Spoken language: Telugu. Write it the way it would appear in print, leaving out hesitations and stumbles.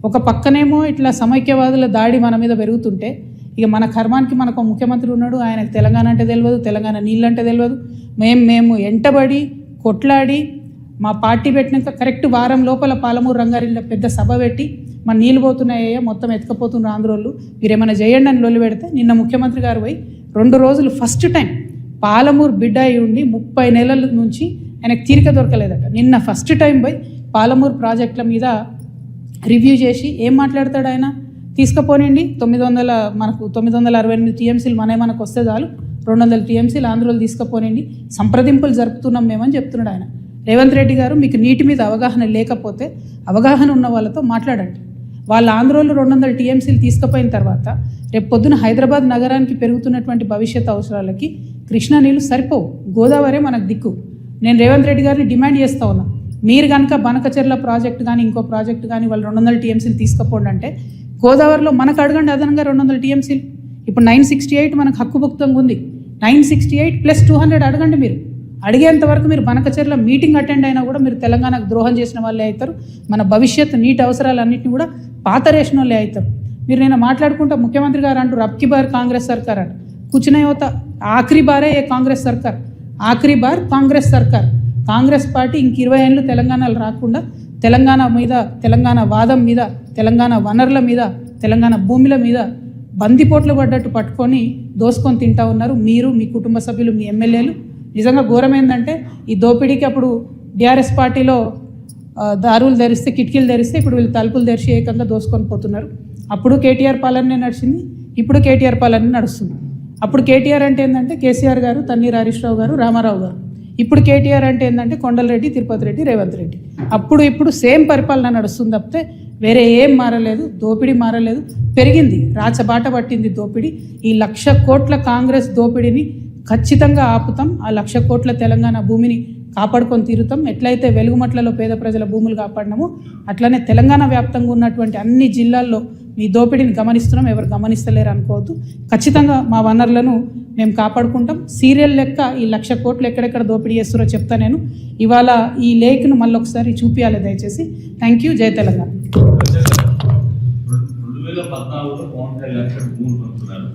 ఒక పక్కనేమో ఇట్లా సమైక్యవాదుల దాడి మన మీద పెరుగుతుంటే ఇక మన కర్మానికి మనకు ముఖ్యమంత్రి ఉన్నాడు, ఆయనకు తెలంగాణ అంటే తెలియదు, తెలంగాణ నీళ్ళంటే తెలియదు. మేము ఎంటబడి కొట్లాడి మా పార్టీ పెట్టినాక కరెక్ట్ వారం లోపల పాలమూరు రంగారెడ్డిలో పెద్ద సభ పెట్టి మన నీళ్ళు పోతున్నాయ్యా మొత్తం ఎత్తుకపోతున్నారు ఆంధ్రోళ్ళు, మీరు ఏమైనా చేయండి అని లొల్లి పెడితే నిన్న ముఖ్యమంత్రి గారు పోయి 2 రోజులు ఫస్ట్ టైం పాలమూరు బిడ్డ అయి ఉండి 30 నెలల నుంచి ఆయనకు తీరిక దొరకలేదట. నిన్న ఫస్ట్ టైం పోయి పాలమూరు ప్రాజెక్టుల మీద రివ్యూ చేసి ఏం మాట్లాడతాడు ఆయన, తీసుకుపోనండి 968 టీఎంసీలు మనకు వస్తే చాలు, 200 టీఎంసీలు ఆంధ్రోలు తీసుకుపోనండి, సంప్రదింపులు జరుపుతున్నాం మేమని చెప్తున్నాడు ఆయన. రేవంత్ రెడ్డి గారు మీకు నీటి మీద అవగాహన లేకపోతే అవగాహన ఉన్న వాళ్ళతో మాట్లాడండి. వాళ్ళ ఆంధ్రోలు 200 టీఎంసీలు తీసుకుపోయిన తర్వాత రేపు పొద్దున హైదరాబాద్ నగరానికి పెరుగుతున్నటువంటి భవిష్యత్ అవసరాలకి కృష్ణా నీళ్ళు సరిపోవు, గోదావరి మనకు దిక్కు. నేను రేవంత్ రెడ్డి గారిని డిమాండ్ చేస్తూ ఉన్నా, మీరు కనుక బనకచెర్ల ప్రాజెక్టు కానీ ఇంకో ప్రాజెక్టు కానీ వాళ్ళు 200 టీఎంసీలు తీసుకుపోండి అంటే గోదావరిలో మనకు అడగండి అదనంగా 200 టీఎంసీలు. ఇప్పుడు 968 మనకు హక్కుభుక్తంగా ఉంది, 968 + 200 అడగండి. మీరు అడిగేంత వరకు మీరు బనకచెర్ల మీటింగ్ అటెండ్ అయినా కూడా మీరు తెలంగాణకు ద్రోహం చేసిన వాళ్ళే అవుతారు, మన భవిష్యత్తు నీటి అవసరాలన్నింటినీ కూడా పాతరేసిన వాళ్ళే అవుతారు. మీరు నేను మాట్లాడుకుంటా ముఖ్యమంత్రి గారు అంటారు అబ్కి బార్ కాంగ్రెస్ సర్కార్ అంట, కూర్చునే होता ఆఖరి బారే ఏ కాంగ్రెస్ సర్కార్, ఆఖరి బార్ కాంగ్రెస్ సర్కార్. కాంగ్రెస్ పార్టీ ఇంక 20 ఏళ్ళు తెలంగాణలో రాకుండా తెలంగాణ మీద, తెలంగాణ వాదం మీద, తెలంగాణ వనరుల మీద, తెలంగాణ భూముల మీద బందిపోట్లు పడ్డట్టు పట్టుకొని దోసుకొని తింటా ఉన్నారు మీరు, మీ కుటుంబ సభ్యులు, మీ ఎమ్మెల్యేలు. నిజంగా ఘోరం ఏంటంటే ఈ దోపిడీకి అప్పుడు బీఆర్ఎస్ పార్టీలో దారులు తెరిస్తే, కిటికీలు తెరిస్తే ఇప్పుడు వీళ్ళు తలుపులు తెరిచి ఏకంగా దోసుకొని పోతున్నారు. అప్పుడు కేటీఆర్ పాలనే నడిచింది, ఇప్పుడు కేటీఆర్ పాలనే నడుస్తుంది. అప్పుడు కేటీఆర్ అంటే ఏంటంటే కేసీఆర్ గారు, తన్నీర్ హరీష్ రావు గారు, రామారావు గారు. ఇప్పుడు కేటీఆర్ అంటే ఏంటంటే కొండలరెడ్డి, తిరుపతి రెడ్డి, రేవంత్ రెడ్డి. అప్పుడు ఇప్పుడు సేమ్ పరిపాలన నడుస్తుంది తప్పితే వేరే ఏం మారలేదు, దోపిడీ మారలేదు, పెరిగింది, రాచబాట పట్టింది దోపిడీ. ఈ 1,00,000 కోట్ల కాంగ్రెస్ దోపిడీని ఖచ్చితంగా ఆపుతాం. ఆ 1,00,000 కోట్ల తెలంగాణ భూమిని కాపాడుకొని తీరుతాం. ఎట్లయితే వెలుగుమట్లలో పేద ప్రజల భూములు కాపాడినామో అట్లనే తెలంగాణ వ్యాప్తంగా ఉన్నటువంటి అన్ని జిల్లాల్లో మీ దోపిడీని గమనిస్తున్నాం, ఎవరు గమనిస్తలేరు అనుకోవద్దు. ఖచ్చితంగా మా వనరులను మేము కాపాడుకుంటాం. సీరియల్ లెక్క ఈ 1,00,000 కోట్లు ఎక్కడెక్కడ దోపిడీ చేస్తారో చెప్తా నేను. ఇవాళ ఈ లేఖను మళ్ళీ ఒకసారి చూపించాలి దయచేసి. Thank you. జై తెలంగాణ. 2014లో 30 లక్షల భూములు పంచుతున్నారు.